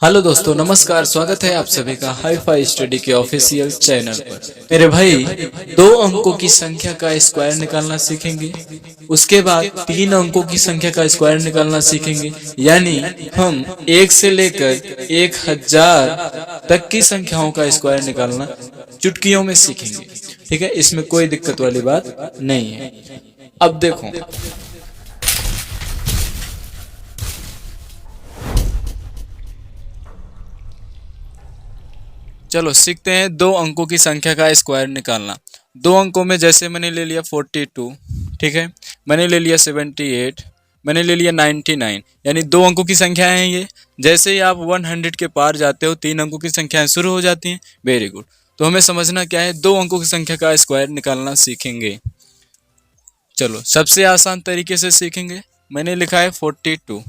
Hello दोस्तों, नमस्कार। स्वागत है आप सभी का हाई फाई स्टडी के ऑफिशियल चैनल पर। मेरे भाई, दो अंकों की संख्या का स्क्वायर निकालना सीखेंगे। उसके बाद तीन अंकों की संख्या का स्क्वायर निकालना सीखेंगे। यानी हम 1 से लेकर 1000 तक की संख्याओं का स्क्वायर निकालना चुटकियों में सीखेंगे। ठीक है, इसमें कोई दिक्कत वाली बात नहीं है। अब देखो, चलो सीखते हैं दो अंकों की संख्या का स्क्वायर निकालना। दो अंकों में जैसे मैंने ले लिया 42, ठीक है, मैंने ले लिया 78, मैंने ले लिया 99, यानी दो अंकों की संख्या है ये। जैसे ही आप 100 के पार जाते हो, तीन अंकों की संख्याएं शुरू हो जाती हैं। Very good. तो हमें समझना क्या है, दो अंकों की संख्या का स्क्वायर निकालना सीखेंगे। चलो सबसे आसान तरीके से सीखेंगे। मैंने लिखा है 42,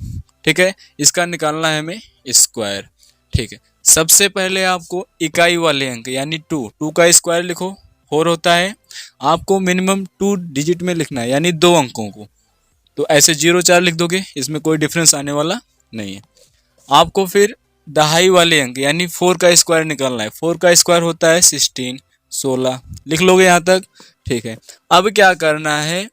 ठीक है, इसका निकालना है हमें स्क्वायर। ठीक है, सबसे पहले आपको इकाई वाले अंक यानी टू का स्क्वायर लिखो, 4 होता है। आपको मिनिमम 2 डिजिट में लिखना है, यानी दो अंकों को। तो ऐसे 0 4 लिख दोगे, इसमें कोई डिफरेंस आने वाला नहीं है। आपको फिर दहाई वाले अंक यानी 4 का स्क्वायर निकालना है। 4 का स्क्वायर होता है 16 लिख लोगे यहाँ तक। ठीक है, अब क्या करना है,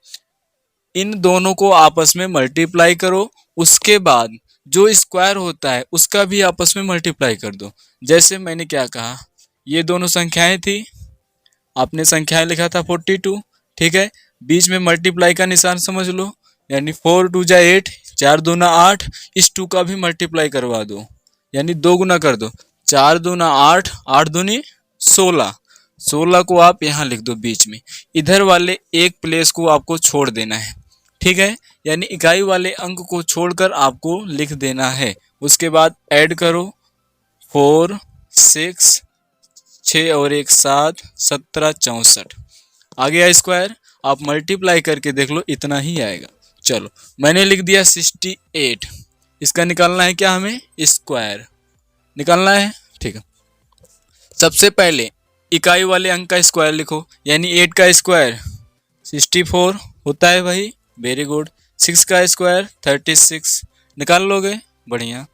इन दोनों को आपस में मल्टीप्लाई करो। उसके बाद जो स्क्वायर होता है उसका भी आपस में मल्टीप्लाई कर दो। जैसे मैंने क्या कहा, ये दोनों संख्याएं थी, आपने संख्याएं लिखा था 42, ठीक है, बीच में मल्टीप्लाई का निशान समझ लो, यानी 4 2 जा 8, 4 दूना 8। इस 2 का भी मल्टीप्लाई करवा दो, यानी 2 गुना कर दो, 4 दूना 8, 8 दूनी 16। 16 को आप यहाँ लिख दो बीच में। इधर वाले एक प्लेस को आपको छोड़ देना है, ठीक है, यानी इकाई वाले अंक को छोड़कर आपको लिख देना है। उसके बाद ऐड करो, 4 6 6 और 1 7 17 64 आ गया स्क्वायर। आप मल्टीप्लाई करके देख लो, इतना ही आएगा। चलो मैंने लिख दिया 68। इसका निकालना है क्या, हमें स्क्वायर निकालना है। ठीक है, सबसे पहले इकाई वाले अंक का स्क्वायर लिखो, यानी 8 का स्क्वायर 64 होता है भाई। Very good. 6 का स्क्वायर 36 निकाल लोगे, बढ़िया।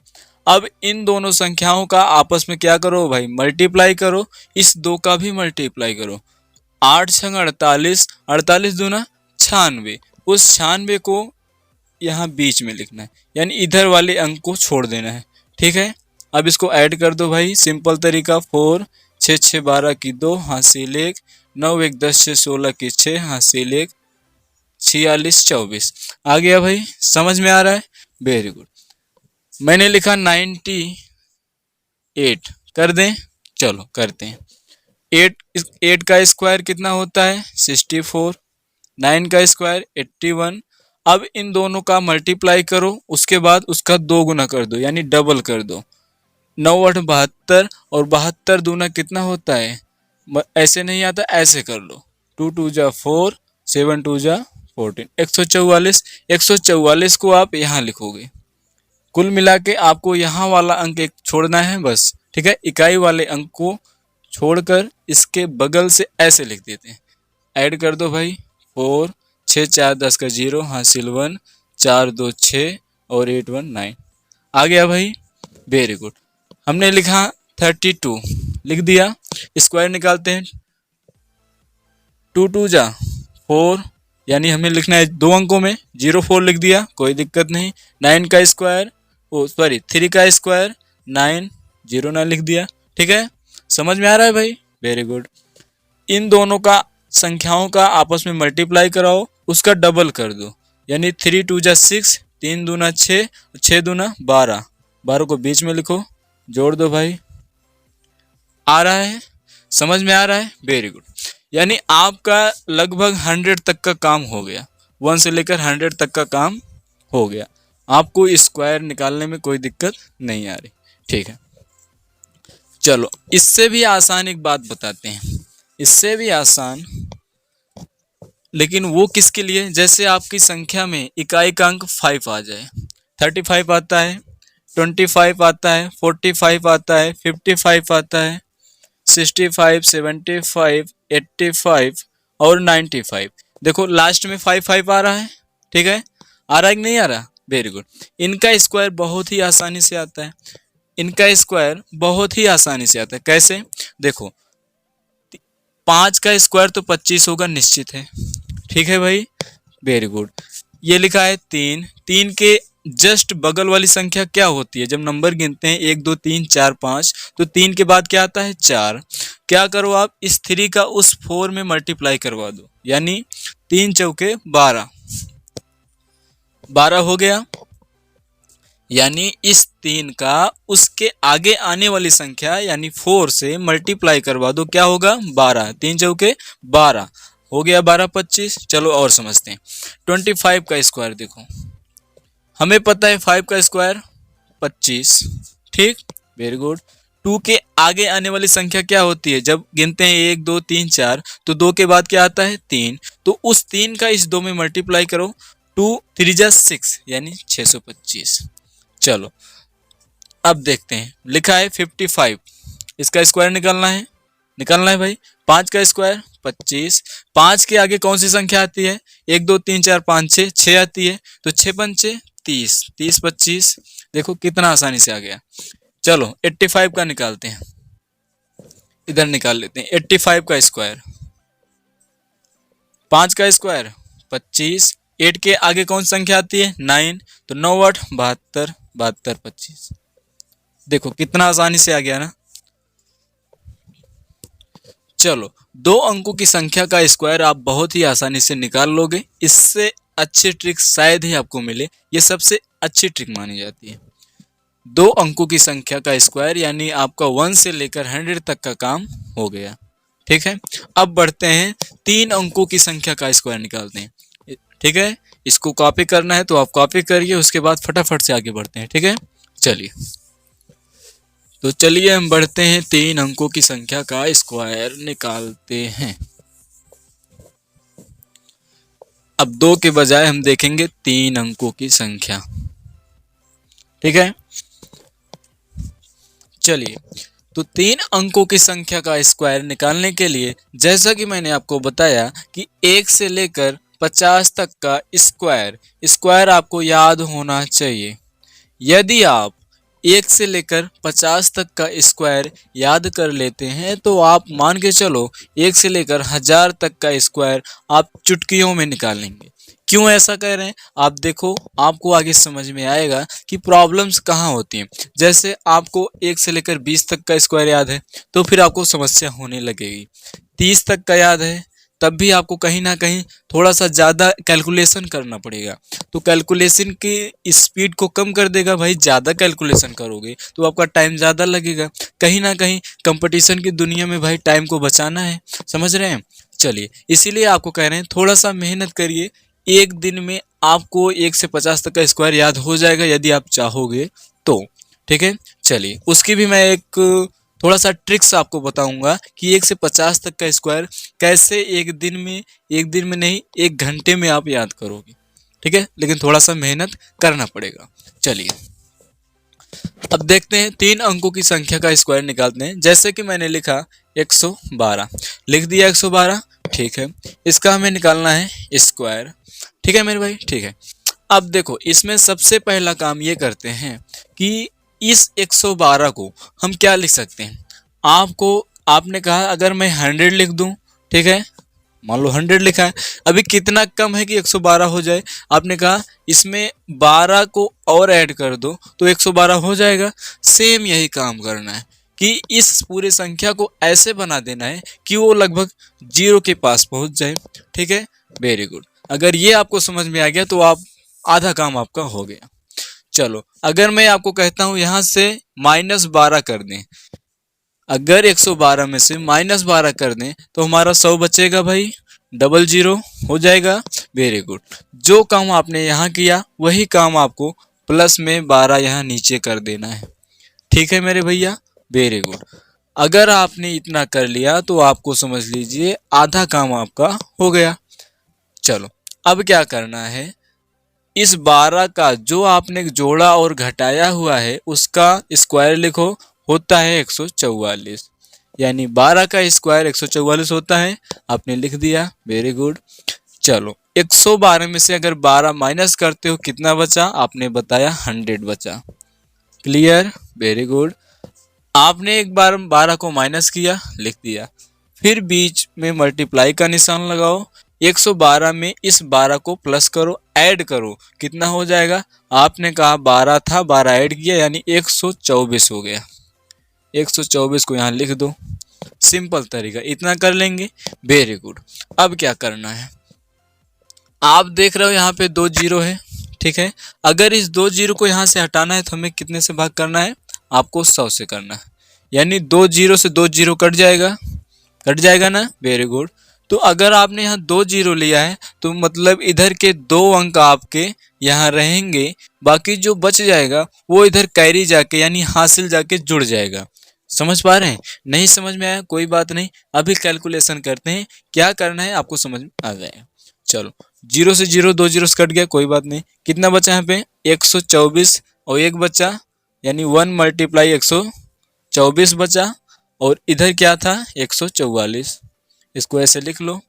अब इन दोनों संख्याओं का आपस में क्या करो भाई, मल्टीप्लाई करो। इस 2 का भी मल्टीप्लाई करो। 8 छंग 48, 48 दूना 96। उस 96 को यहाँ बीच में लिखना है, यानी इधर वाले अंक को छोड़ देना है। ठीक है, अब इसको ऐड कर दो भाई, सिंपल तरीका। 4 6 6 12 की 2 हासिल 1, 9 1 10 6 16 की 6 हासिल 1, 46 24 आ गया भाई। समझ में आ रहा है, वेरी गुड। मैंने लिखा 98 कर दें, चलो करते हैं। 8 का स्क्वायर कितना होता है 64, 9 का स्क्वायर 81। अब इन दोनों का मल्टीप्लाई करो, उसके बाद उसका 2 गुना कर दो, यानी डबल कर दो। 9 8 72 और 72 दूना कितना होता है, ऐसे नहीं आता, ऐसे कर लो। 2 2 जा 4, 7 2 जा 14, 144। 144 को आप यहाँ लिखोगे। कुल मिला के आपको यहाँ वाला अंक एक छोड़ना है बस। ठीक है, इकाई वाले अंक को छोड़कर इसके बगल से ऐसे लिख देते हैं। ऐड कर दो भाई, 4 6 4 10 का 0 हासिल 1, 4 2 6 और 8 1 9 आ गया भाई। Very good. हमने लिखा 32 लिख दिया। स्क्वायर निकालते हैं। 2 2 जा 4, यानी हमें लिखना है दो अंकों में। 04 लिख दिया, कोई दिक्कत नहीं। 9 का स्क्वायर, ओ सॉरी 3 का स्क्वायर 9, 09 लिख दिया। ठीक है, समझ में आ रहा है भाई, वेरी गुड। इन दोनों का संख्याओं का आपस में मल्टीप्लाई कराओ, उसका डबल कर दो, यानी 3 2 जा 6, 3 दूना 6, 6 दूना 12, 12 को बीच में लिखो, जोड़ दो भाई। आ रहा है, समझ में आ रहा है, वेरी गुड। यानी आपका लगभग 100 तक का काम हो गया। 1 से लेकर 100 तक का काम हो गया। आपको स्क्वायर निकालने में कोई दिक्कत नहीं आ रही। ठीक है, चलो इससे भी आसान एक बात बताते हैं, इससे भी आसान, लेकिन वो किसके लिए, जैसे आपकी संख्या में इकाई का अंक 5 आ जाए। 35 आता है, 25 आता है, 45 आता है, 55 आता है, 65 75 85 और 95। देखो लास्ट में 5 5 आ रहा है। ठीक है, आ रहा है कि नहीं आ रहा, वेरी गुड। इनका स्क्वायर बहुत ही आसानी से आता है। इनका स्क्वायर बहुत ही आसानी से आता है। कैसे? देखो, 5 का स्क्वायर तो 25 होगा, निश्चित है। ठीक है भाई, वेरी गुड। ये लिखा है 3, 3 के जस्ट बगल वाली संख्या क्या होती है? जब नंबर गिनते हैं 1 2 3 4 5, तो 3 के बाद क्या आता है? 4। क्या करो आप, इस 3 का उस 4 में मल्टीप्लाई करवा दो, यानी 3 चौके 12, 12 हो गया। यानी इस 3 का उसके आगे आने वाली संख्या यानी 4 से मल्टीप्लाई करवा दो, क्या होगा? 12, 3 चौके 12 हो गया, 12 25। चलो और समझते हैं। 25 का स्क्वायर देखो, हमें पता है 5 का स्क्वायर 25, ठीक, वेरी गुड। 2 के आगे आने वाली संख्या क्या होती है? जब गिनते हैं 1 2 3 4, तो 2 के बाद क्या आता है? 3, तो उस 3 का इस 2 में मल्टीप्लाई करो, 2 3 जा 6 यानी 625। चलो अब देखते हैं, लिखा है 55, इसका स्क्वायर निकालना है भाई। 5 का स्क्वायर 25, 5 के आगे कौन सी संख्या आती है? 1 2 3 4 5 6, 6 आती है, तो 6 पंचे 30, 30 25। देखो कितना आसानी से आ गया। चलो 85 का निकालते हैं, इधर निकाल लेते हैं। 85 का स्क्वायर, 5 का स्क्वायर 25, 8 के आगे कौन सी संख्या आती है? 9, तो 9 8 72, 72 25। देखो कितना आसानी से आ गया ना। चलो, 2 अंकों की संख्या का स्क्वायर आप बहुत ही आसानी से निकाल लोगे। इससे अच्छी ट्रिक शायद ही आपको मिले, ये सबसे अच्छी ट्रिक मानी जाती है। 2 अंकों की संख्या का स्क्वायर यानी आपका 1 से लेकर 100 तक का काम हो गया। ठीक है, अब बढ़ते हैं 3 अंकों की संख्या का स्क्वायर निकालते हैं। ठीक है, इसको कॉपी करना है तो आप कॉपी करिए, उसके बाद फटाफट से आगे बढ़ते हैं। ठीक है, चलिए तो चलिए हम बढ़ते हैं, 3 अंकों की संख्या का स्क्वायर निकालते हैं। अब 2 के बजाय हम देखेंगे 3 अंकों की संख्या। ठीक है, चलिए तो 3 अंकों की संख्या का स्क्वायर निकालने के लिए जैसा कि मैंने आपको बताया कि 1 से लेकर 50 तक का स्क्वायर आपको याद होना चाहिए। यदि आप 1 से लेकर 50 तक का स्क्वायर याद कर लेते हैं तो आप मान के चलो 1 से लेकर 1000 तक का स्क्वायर आप चुटकियों में निकाल लेंगे। क्यों ऐसा कह रहे हैं? आप देखो, आपको आगे समझ में आएगा कि प्रॉब्लम्स कहाँ होती हैं। जैसे आपको 1 से लेकर 20 तक का स्क्वायर याद है तो फिर आपको समस्या होने लगेगी। 30 तक का याद है तब भी आपको कहीं ना कहीं थोड़ा सा ज़्यादा कैलकुलेशन करना पड़ेगा। तो कैलकुलेशन की स्पीड को कम कर देगा भाई। ज़्यादा कैलकुलेशन करोगे तो आपका टाइम ज़्यादा लगेगा। कहीं ना कहीं कंपटीशन की दुनिया में भाई टाइम को बचाना है, समझ रहे हैं। चलिए इसीलिए आपको कह रहे हैं थोड़ा सा मेहनत करिए, एक दिन में आपको 1 से 50 तक का स्क्वायर याद हो जाएगा यदि आप चाहोगे तो। ठीक है, चलिए उसकी भी मैं एक थोड़ा सा ट्रिक्स आपको बताऊंगा कि 1 से 50 तक का स्क्वायर कैसे एक दिन में नहीं 1 घंटे में आप याद करोगे। ठीक है, लेकिन थोड़ा सा मेहनत करना पड़ेगा। चलिए अब देखते हैं 3 अंकों की संख्या का स्क्वायर निकालते हैं। जैसे कि मैंने लिखा 112, लिख दिया 112। ठीक है, इसका हमें निकालना है स्क्वायर। ठीक है मेरे भाई, ठीक है। अब देखो इसमें सबसे पहला काम ये करते हैं कि इस 112 को हम क्या लिख सकते हैं। आपने कहा अगर मैं 100 लिख दूं, ठीक है, मान लो 100 लिखा है, अभी कितना कम है कि 112 हो जाए। आपने कहा इसमें 12 को और ऐड कर दो तो 112 हो जाएगा। सेम यही काम करना है कि इस पूरे संख्या को ऐसे बना देना है कि वो लगभग 0 के पास पहुंच जाए। ठीक है, वेरी गुड। अगर ये आपको समझ में आ गया तो आप आधा काम आपका हो गया। चलो अगर मैं आपको कहता हूं यहां से -12 कर दें, अगर 112 में से -12 कर दें तो हमारा 100 बचेगा भाई, 00 हो जाएगा। Very good. जो काम आपने यहाँ किया वही काम आपको प्लस में 12 यहाँ नीचे कर देना है। ठीक है मेरे भैया, वेरी गुड। अगर आपने इतना कर लिया तो आपको समझ लीजिए आधा काम आपका हो गया। चलो अब क्या करना है, इस 12 का जो आपने जोड़ा और घटाया हुआ है उसका स्क्वायर लिखो, होता है 144। यानी 12 का स्क्वायर 144 होता है। आपने लिख दिया, वेरी गुड। चलो 112 में से अगर 12 माइनस करते हो कितना बचा? आपने बताया 100 बचा। Clear, very good. आपने एक बार 12 को माइनस किया, लिख दिया, फिर बीच में मल्टीप्लाई का निशान लगाओ, 112 में इस 12 को प्लस करो, ऐड करो, कितना हो जाएगा? आपने कहा 12 था, 12 ऐड किया यानी 124 हो गया। 124 को यहाँ लिख दो, सिंपल तरीका, इतना कर लेंगे, वेरी गुड। अब क्या करना है, आप देख रहे हो यहाँ पे 2 जीरो है, ठीक है। अगर इस 2 जीरो को यहाँ से हटाना है तो हमें कितने से भाग करना है? आपको 100 से करना है, यानी 2 जीरो से 2 जीरो कट जाएगा, कट जाएगा ना, वेरी गुड। तो अगर आपने यहाँ 2 जीरो लिया है तो मतलब इधर के 2 अंक आपके यहाँ रहेंगे, बाकी जो बच जाएगा वो इधर कैरी जाके यानी हासिल जाके जुड़ जाएगा। समझ पा रहे हैं? नहीं समझ में आया कोई बात नहीं, अभी कैलकुलेशन करते हैं, क्या करना है आपको समझ में आ जाएगा। चलो, जीरो से जीरो 2 जीरो कट गया, कोई बात नहीं। कितना बचा यहाँ पे? 124 और एक बचा, यानी 1 मल्टीप्लाई 124 बचा, और इधर क्या था? 144। इसको ऐसे लिख लो,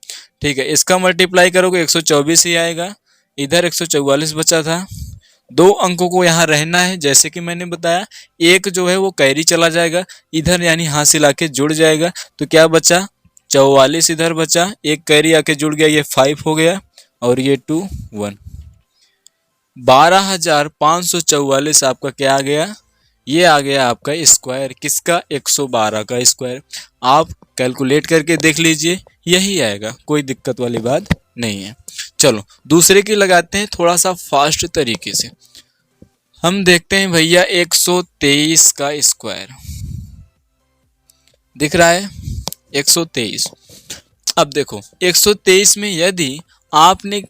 ठीक है। इसका मल्टीप्लाई करोगे 124 ही आएगा, इधर 144 बचा था। 2 अंकों को यहाँ रहना है, जैसे कि मैंने बताया, एक जो है वो कैरी चला जाएगा इधर, यानी हासिल आके जुड़ जाएगा। तो क्या बचा? 44 इधर बचा, एक कैरी आके जुड़ गया, ये 5 हो गया, और ये 2 1। 12,544 आपका क्या आ गया? ये आ गया आपका स्क्वायर, किसका? 112 का स्क्वायर। आप कैलकुलेट करके देख लीजिए, यही आएगा, कोई दिक्कत वाली बात नहीं है। चलो दूसरे की लगाते हैं थोड़ा सा फास्ट तरीके से। हम देखते हैं भैया 123 का स्क्वायर दिख रहा है, 123। अब देखो 123 में यदि आपने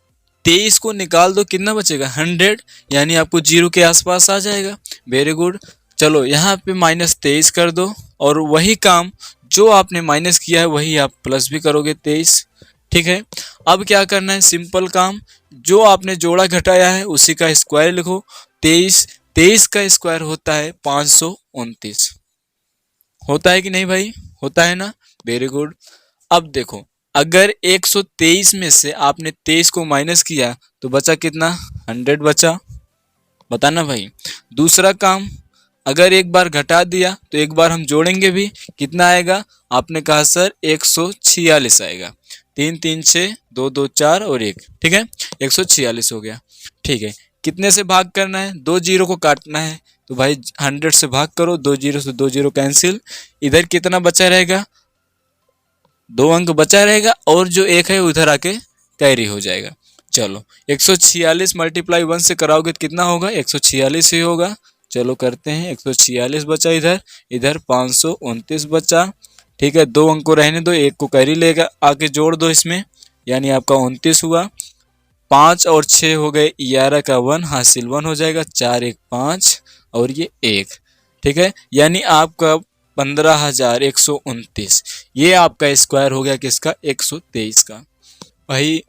23 को निकाल दो, कितना बचेगा? 100, यानी आपको जीरो के आसपास आ जाएगा, वेरी गुड। चलो यहाँ पे -23 कर दो, और वही काम जो आपने माइनस किया है वही आप प्लस भी करोगे 23, ठीक है। अब क्या करना है? सिंपल काम, जो आपने जोड़ा घटाया है उसी का स्क्वायर लिखो। 23 का स्क्वायर होता है 529, होता है कि नहीं भाई? होता है ना, वेरी गुड। अब देखो, अगर 123 में से आपने 23 को माइनस किया तो बचा कितना? 100 बचा, बताना भाई। दूसरा काम, अगर एक बार घटा दिया तो एक बार हम जोड़ेंगे भी, कितना आएगा? आपने कहा सर 146 आएगा, 3 3 6 2 2 4 और 1, ठीक है, 146 हो गया, ठीक है। कितने से भाग करना है? 2 जीरो को काटना है, तो भाई 100 से भाग करो, 2 जीरो से 2 जीरो कैंसिल, इधर कितना बचा रहेगा? 2 अंक बचा रहेगा, और जो 1 है उधर आके कैरी हो जाएगा। चलो 146 मल्टीप्लाई 1 से कराओगे तो कितना होगा? 146 ही होगा। चलो करते हैं, 146 बचा, इधर इधर 529 बचा, ठीक है। 2 अंक को रहने दो, 1 को कैरी लेगा आके जोड़ दो इसमें, यानी आपका 29 हुआ। 5 और 6 हो गए 11 का 1, हासिल 1 हो जाएगा, 4 1 5 और ये 1, ठीक है। यानी आपका 15,129, ये आपका स्क्वायर हो गया किसका? 123 का भाई,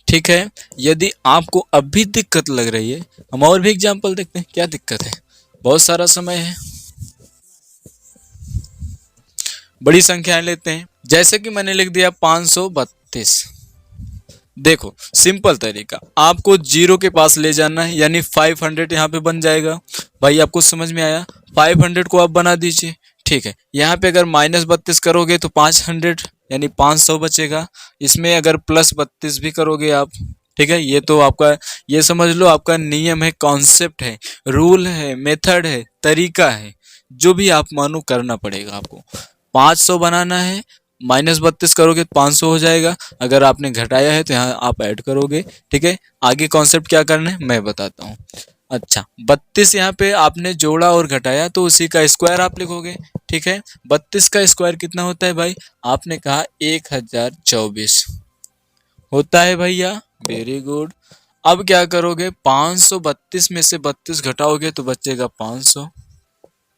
ठीक है। यदि आपको अब भी दिक्कत लग रही है, हम और भी एग्जाम्पल देखते हैं, क्या दिक्कत है, बहुत सारा समय है। बड़ी संख्याएं लेते हैं, जैसे कि मैंने लिख दिया 532। देखो सिंपल तरीका, आपको जीरो के पास ले जाना है, यानी 500 यहाँ पे बन जाएगा। भाई आपको समझ में आया? 500 को आप बना दीजिए, ठीक है। यहाँ पे अगर -32 करोगे तो 500 यानी 500 बचेगा। इसमें अगर +32 भी करोगे आप, ठीक है, ये तो आपका, ये समझ लो आपका नियम है, कॉन्सेप्ट है, रूल है, मेथड है, तरीका है, जो भी आप मानो करना पड़ेगा आपको। 500 बनाना है, -32 करोगे तो 500 हो जाएगा, अगर आपने घटाया है तो यहाँ आप ऐड करोगे, ठीक है। आगे कॉन्सेप्ट क्या करना है मैं बताता हूँ। अच्छा, 32 यहाँ पे आपने जोड़ा और घटाया तो उसी का स्क्वायर आप लिखोगे, ठीक है। 32 का स्क्वायर कितना होता है भाई? आपने कहा 1024 होता है भैया, वेरी गुड। अब क्या करोगे? 532 में से 32 घटाओगे तो बचेगा 500,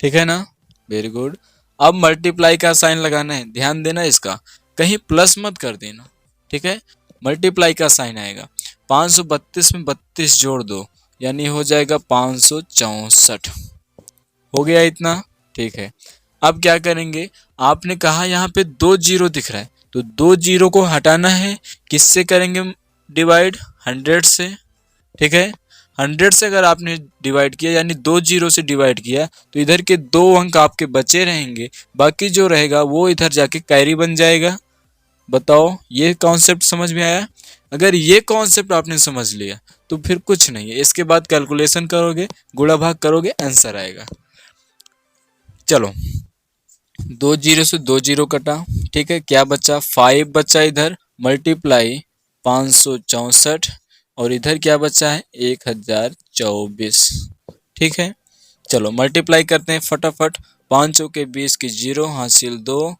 ठीक है ना, वेरी गुड। अब मल्टीप्लाई का साइन लगाना है, ध्यान देना इसका, कहीं प्लस मत कर देना, ठीक है। मल्टीप्लाई का साइन आएगा, 532 में 32 जोड़ दो, यानी हो जाएगा 564, हो गया इतना, ठीक है। अब क्या करेंगे? आपने कहा यहाँ पे 2 जीरो दिख रहा है, तो 2 जीरो को हटाना है, किससे करेंगे डिवाइड? 100 से, ठीक है। 100 से अगर आपने डिवाइड किया यानी 2 जीरो से डिवाइड किया तो इधर के 2 अंक आपके बचे रहेंगे, बाकी जो रहेगा वो इधर जाके कैरी बन जाएगा। बताओ ये कॉन्सेप्ट समझ में आया? अगर ये कॉन्सेप्ट आपने समझ लिया तो फिर कुछ नहीं है, इसके बाद कैलकुलेशन करोगे, गुणा भाग करोगे, आंसर आएगा। चलो 2 जीरो से 2 जीरो कटा, ठीक है, क्या बचा? 5 बचा इधर, मल्टीप्लाई 564 और इधर क्या बचा है? 1024। ठीक है, चलो मल्टीप्लाई करते हैं फटाफट। 5 चौके 20 की 0 हासिल 2,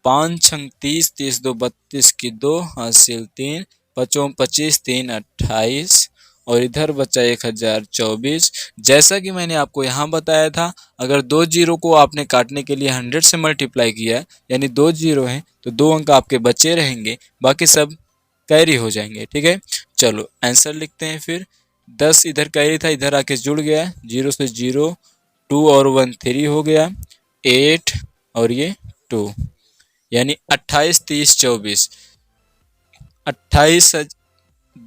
5 छंग 30, 30 दो 32 की 2 हासिल 3, 5 25, 3 28 और इधर बचा 1024। जैसा कि मैंने आपको यहाँ बताया था, अगर 2 जीरो को आपने काटने के लिए 100 से मल्टीप्लाई किया यानी 2 जीरो हैं तो 2 अंक आपके बचे रहेंगे, बाकी सब कैरी हो जाएंगे। ठीक है, चलो आंसर लिखते हैं फिर। 10 इधर कैरी था, इधर आके जुड़ गया, 0 से 0, 2 और 1 3 हो गया, 8 और ये 2 यानी 28 30 24,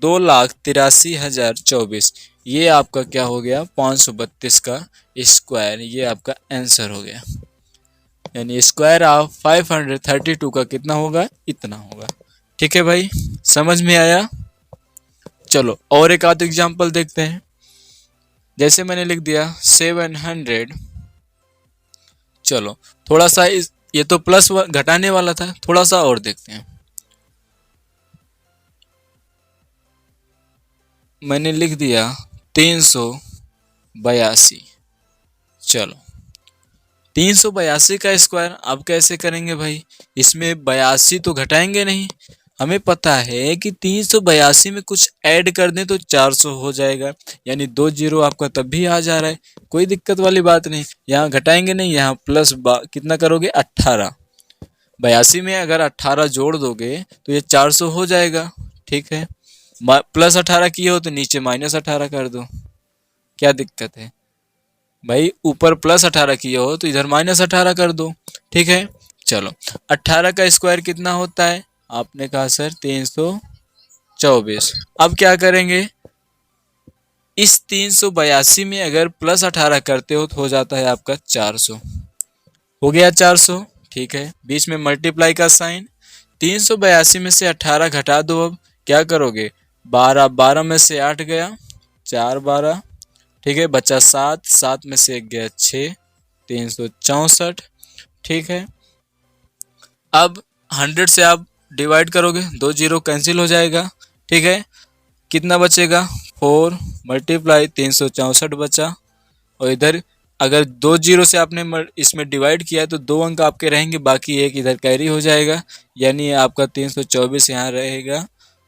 2,83,024। ये आपका क्या हो गया? 532 का स्क्वायर, ये आपका आंसर हो गया। यानी स्क्वायर ऑफ 532 का कितना होगा? इतना होगा। ठीक है भाई, समझ में आया? चलो और एक आध एग्जांपल देखते हैं। जैसे मैंने लिख दिया 700, चलो थोड़ा सा ये तो प्लस घटाने वाला था, थोड़ा सा और देखते हैं। मैंने लिख दिया 382। चलो 382 का स्क्वायर अब कैसे करेंगे भाई? इसमें 82 तो घटाएंगे नहीं, हमें पता है कि 382 में कुछ ऐड कर दें तो 400 हो जाएगा, यानी 2 जीरो आपका तब भी आ जा रहा है, कोई दिक्कत वाली बात नहीं। यहाँ घटाएंगे नहीं, यहाँ प्लस कितना करोगे? 18। 82 में अगर 18 जोड़ दोगे तो ये 400 हो जाएगा। ठीक है, प्लस 18 किए हो तो नीचे माइनस 18 कर दो, क्या दिक्कत है भाई? ऊपर प्लस 18 किए हो तो इधर माइनस 18 कर दो। ठीक है, चलो 18 का स्क्वायर कितना होता है? आपने कहा सर 324। अब क्या करेंगे? इस 382 में अगर प्लस 18 करते हो तो हो जाता है आपका 400। हो गया 400। ठीक है, बीच में मल्टीप्लाई का साइन। 382 में से 18 घटा दो, अब क्या करोगे? 12, 12 में से 8 गया, 4 12, ठीक है, बचा 7, 7 में से 1 गया 6, 364। ठीक है, अब 100 से आप डिवाइड करोगे, 2 जीरो कैंसिल हो जाएगा। ठीक है, कितना बचेगा? 4 मल्टीप्लाई 364 बचा, और इधर अगर 2 जीरो से आपने इसमें डिवाइड किया है तो 2 अंक आपके रहेंगे, बाकी एक इधर कैरी हो जाएगा, यानी आपका 324 यहाँ रहेगा,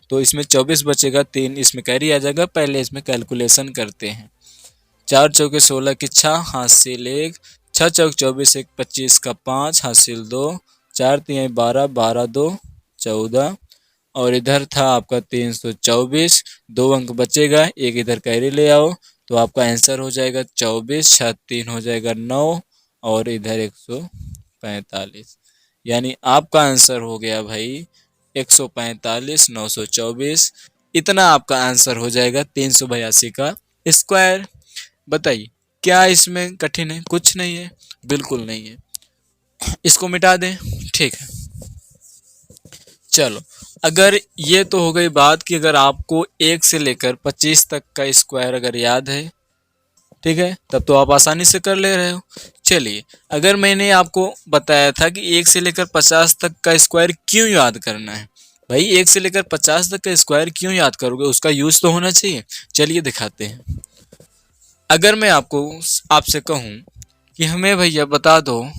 तो इसमें 24 बचेगा, 3 इसमें कैरी आ जाएगा। पहले इसमें कैलकुलेशन करते हैं। 4 चौके 16 की 6 हासिल 1, 6 चौक 24 1 25 का 5 हासिल 2, 4 3 12, 12 2 14 और इधर था आपका 324, 2 अंक बचेगा, एक इधर कैरी ले आओ तो आपका आंसर हो जाएगा 24, 6 3 हो जाएगा 9 और इधर 145, यानी आपका आंसर हो गया भाई 145 924। इतना आपका आंसर हो जाएगा 382 का स्क्वायर। बताइए क्या इसमें कठिन है? कुछ नहीं है, बिल्कुल नहीं है। इसको मिटा दें। ठीक है, चलो अगर ये तो हो गई बात कि अगर आपको 1 से लेकर 25 तक का स्क्वायर अगर याद है, ठीक है, तब तो आप आसानी से कर ले रहे हो। चलिए, अगर मैंने आपको बताया था कि 1 से लेकर 50 तक का स्क्वायर क्यों याद करना है, भाई 1 से लेकर 50 तक का स्क्वायर क्यों याद करोगे? उसका यूज तो होना चाहिए। चलिए दिखाते हैं। अगर मैं आपसे कहूं कि हमें भैया बता दो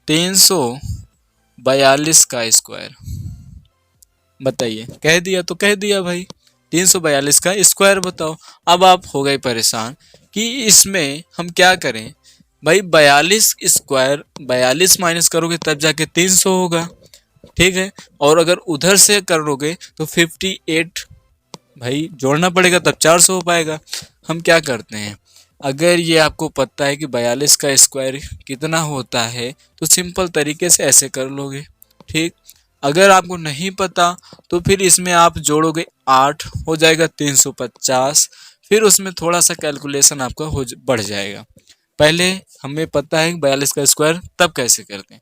342 का स्क्वायर, बताइए। कह दिया तो कह दिया भाई, 342 का स्क्वायर बताओ। अब आप हो गए परेशान कि इसमें हम क्या करें भाई? 42 स्क्वायर 42 माइनस करोगे तब जाके 300 होगा, ठीक है, और अगर उधर से करोगे तो 58 भाई जोड़ना पड़ेगा तब 400 हो पाएगा। हम क्या करते हैं, अगर ये आपको पता है कि 42 का स्क्वायर कितना होता है तो सिंपल तरीके से ऐसे कर लोगे, ठीक। अगर आपको नहीं पता तो फिर इसमें आप जोड़ोगे 8 हो जाएगा 350, फिर उसमें थोड़ा सा कैलकुलेशन आपका बढ़ जाएगा। पहले हमें पता है 42 का स्क्वायर तब कैसे करते हैं।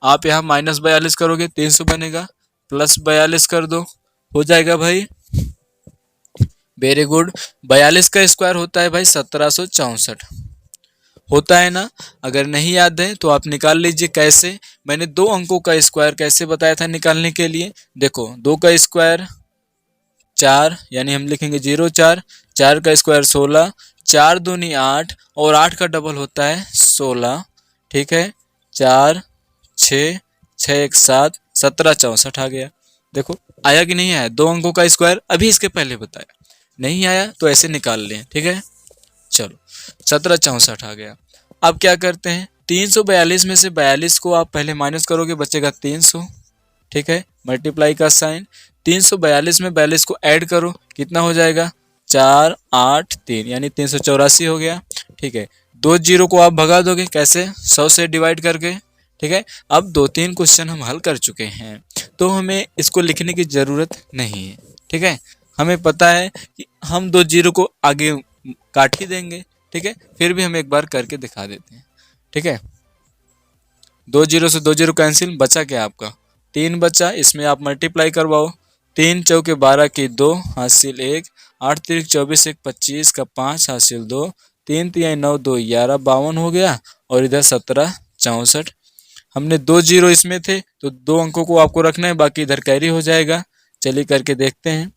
आप यहाँ -42 करोगे 300 बनेगा, +42 कर दो, हो जाएगा भाई। Very good. 42 का स्क्वायर होता है भाई 1764, होता है ना। अगर नहीं याद है तो आप निकाल लीजिए। कैसे? मैंने दो अंकों का स्क्वायर कैसे बताया था निकालने के लिए। देखो, 2 का स्क्वायर 4, यानी हम लिखेंगे 0 4, 4 का स्क्वायर 16, 4 दूनी 8 और 8 का डबल होता है 16। ठीक है, 4 6 6 1 7, 1764 आ गया। देखो आया कि नहीं आया? दो अंकों का स्क्वायर अभी इसके पहले बताया। नहीं आया तो ऐसे निकाल लें। ठीक है, चलो 1764 आ गया। अब क्या करते हैं, 342 में से 42 को आप पहले माइनस करोगे, बचेगा 300। ठीक है, मल्टीप्लाई का साइन। 342 में 42 को ऐड करो, कितना हो जाएगा? 4 8 3, यानी 384 हो गया। ठीक है, 2 जीरो को आप भगा दोगे कैसे? 100 से डिवाइड करके। ठीक है, अब 2-3 क्वेश्चन हम हल कर चुके हैं, तो हमें इसको लिखने की ज़रूरत नहीं है। ठीक है, हमें पता है कि हम 2 जीरो को आगे काट ही देंगे। ठीक है, फिर भी हम एक बार करके दिखा देते हैं। ठीक है, 2 जीरो से 2 जीरो कैंसिल, बचा क्या आपका? 3 बचा। इसमें आप मल्टीप्लाई करवाओ। 3 चौके 12 की 2 हासिल 1, 8 तिरिक 24 1 25 का 5 हासिल 2, 3 तिहाई 9 2 11 52 हो गया। और इधर 17 64। हमने 2 जीरो इसमें थे तो 2 अंकों को आपको रखना है, बाकी इधर कैरी हो जाएगा। चलिए करके देखते हैं।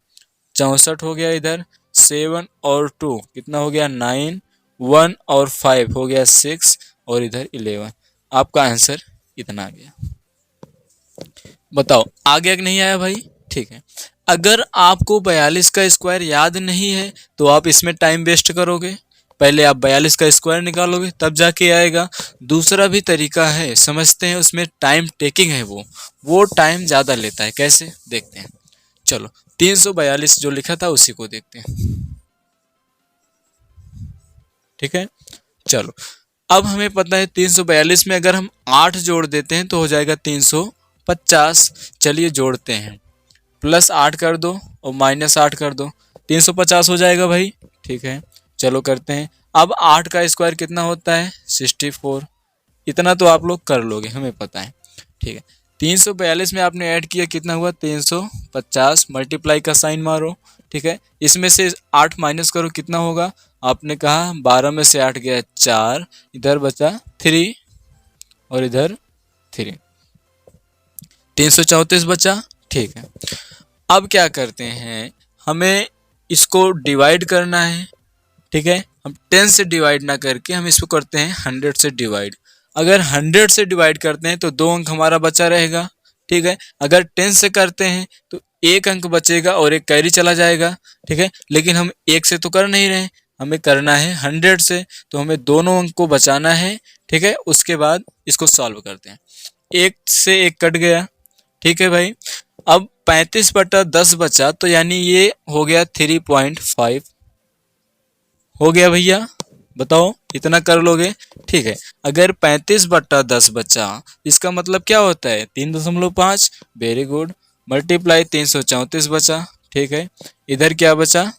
64 हो गया, इधर 7 और 2 कितना हो गया? 9, 1 और 5 हो गया 6, और इधर 11। आपका आंसर इतना आ गया। बताओ आ गया कि नहीं आया भाई? ठीक है, अगर आपको 42 का स्क्वायर याद नहीं है तो आप इसमें टाइम वेस्ट करोगे। पहले आप 42 का स्क्वायर निकालोगे तब जाके आएगा। दूसरा भी तरीका है, समझते हैं, उसमें टाइम टेकिंग है, वो टाइम ज़्यादा लेता है। कैसे देखते हैं। चलो 342 जो लिखा था उसी को देखते हैं। ठीक है, चलो अब हमें पता है 342 में अगर हम 8 जोड़ देते हैं तो हो जाएगा 350। चलिए जोड़ते हैं, +8 कर दो और -8 कर दो, 350 हो जाएगा भाई। ठीक है, चलो करते हैं। अब 8 का स्क्वायर कितना होता है? 64। इतना तो आप लोग कर लोगे, हमें पता है। ठीक है, 342 में आपने ऐड किया, कितना हुआ? 350। मल्टीप्लाई का साइन मारो। ठीक है, इसमें से 8 माइनस करो, कितना होगा? आपने कहा 12 में से 8 गया 4, इधर बचा 3 और इधर 3, 334 बचा। ठीक है, अब क्या करते हैं, हमें इसको डिवाइड करना है। ठीक है, हम 10 से डिवाइड ना करके हम इसको करते हैं 100 से डिवाइड। अगर 100 से डिवाइड करते हैं तो 2 अंक हमारा बचा रहेगा। ठीक है, अगर 10 से करते हैं तो 1 अंक बचेगा और एक कैरी चला जाएगा। ठीक है, लेकिन हम 1 से तो कर नहीं रहे, हमें करना है 100 से, तो हमें दोनों अंक को बचाना है। ठीक है, उसके बाद इसको सॉल्व करते हैं। 1 से 1 कट गया। ठीक है भाई, अब 35/10 बचा, तो यानी ये हो गया 3.5 हो गया भैया। बताओ इतना कर लोगे? ठीक है, अगर 35/10 बचा, इसका मतलब क्या होता है? 3.5। Very good. मल्टीप्लाई 334 बचा। ठीक है, इधर क्या बचा?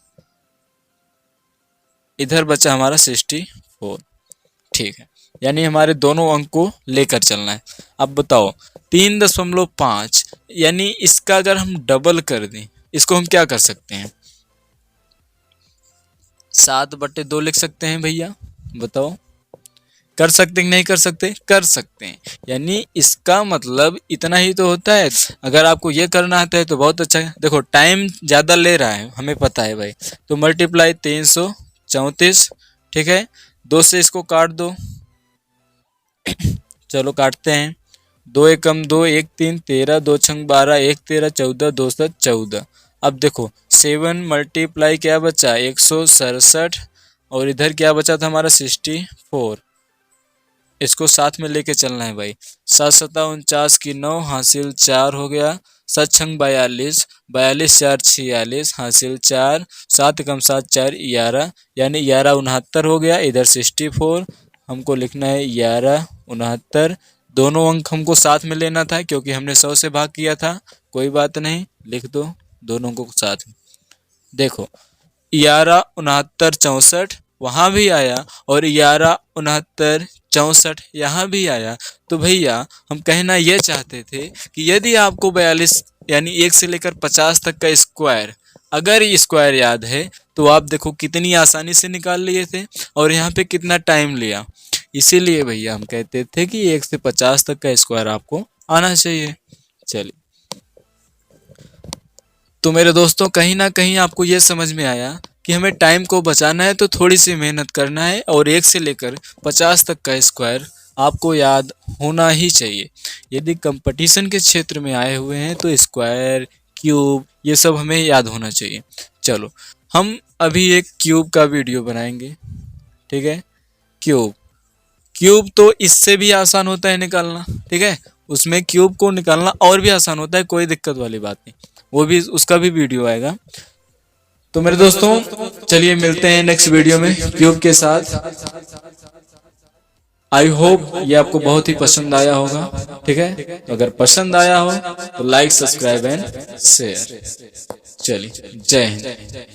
इधर बचा हमारा 64। ठीक है, यानी हमारे दोनों अंक को लेकर चलना है। अब बताओ 3.5, यानी इसका अगर हम डबल कर दें, इसको हम क्या कर सकते हैं? 7/2 लिख सकते हैं भैया। बताओ कर सकते हैं नहीं कर सकते? कर सकते हैं, यानी इसका मतलब इतना ही तो होता है। अगर आपको ये करना आता है तो बहुत अच्छा है। देखो टाइम ज़्यादा ले रहा है, हमें पता है भाई, तो मल्टीप्लाई 334। ठीक है, 2 से इसको काट दो। चलो काटते हैं। 2 एकम 2, 1 3 13, 2 छंग 12, 1 13 14, 2 7 14। अब देखो 7 मल्टीप्लाई क्या बचा? 167, और इधर क्या बचा था हमारा? 64। इसको साथ में लेके चलना है भाई। 7 7 49 की 9 हासिल 4 हो गया। 7 छंग 42, 42 4 46 हासिल 4, 7 कम 7 4 11, यानी 11 69 हो गया। इधर 64 हमको लिखना है 11 69। दोनों अंक हमको साथ में लेना था क्योंकि हमने 100 से भाग किया था। कोई बात नहीं, लिख दो दोनों को साथ में। देखो 11 69 64 वहाँ भी आया और 11 69 64 यहाँ भी आया। तो भैया हम कहना ये चाहते थे कि यदि आपको 42 यानी 1 से लेकर 50 तक का स्क्वायर अगर ये स्क्वायर याद है तो आप देखो कितनी आसानी से निकाल लिए थे और यहाँ पे कितना टाइम लिया। इसीलिए भैया हम कहते थे कि 1 से 50 तक का स्क्वायर आपको आना चाहिए। चलिए, तो मेरे दोस्तों कहीं ना कहीं आपको ये समझ में आया कि हमें टाइम को बचाना है तो थोड़ी सी मेहनत करना है और 1 से लेकर 50 तक का स्क्वायर आपको याद होना ही चाहिए। यदि कंपटीशन के क्षेत्र में आए हुए हैं तो स्क्वायर, क्यूब ये सब हमें याद होना चाहिए। चलो, हम अभी एक क्यूब का वीडियो बनाएंगे, ठीक है। क्यूब क्यूब तो इससे भी आसान होता है निकालना, ठीक है। उसमें क्यूब को निकालना और भी आसान होता है, कोई दिक्कत वाली बात नहीं, वो भी उसका भी वीडियो आएगा। तो मेरे दोस्तों चलिए मिलते हैं नेक्स्ट वीडियो में क्यूब के साथ। आई होप ये आपको बहुत ही पसंद आया होगा, ठीक है। तो अगर पसंद आया हो तो लाइक, सब्सक्राइब एंड शेयर। चलिए, जय हिंद।